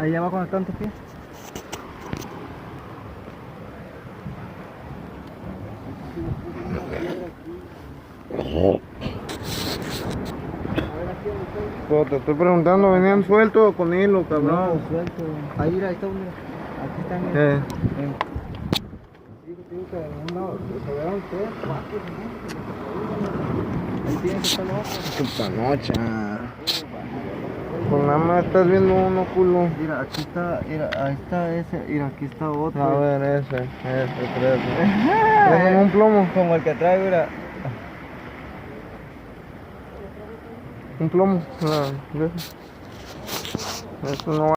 Ahí abajo no están tus pies. Pero te estoy preguntando, ¿venían sueltos o con hilo, cabrón? No, suelto. Ahí, mira, ahí está, mira. Aquí están. Mira. Sí, te digo que de algún lado se vieron 3, 4, 5. Ahí tienes que estar loco. Puta noche. Pues nada más estás viendo uno, culo. Mira, aquí está, mira, ahí está ese, mira, aquí está otro. A ver, ese, tres. ¿Traen un plomo? Como el que trae, mira. Un plomo. No, eso no va.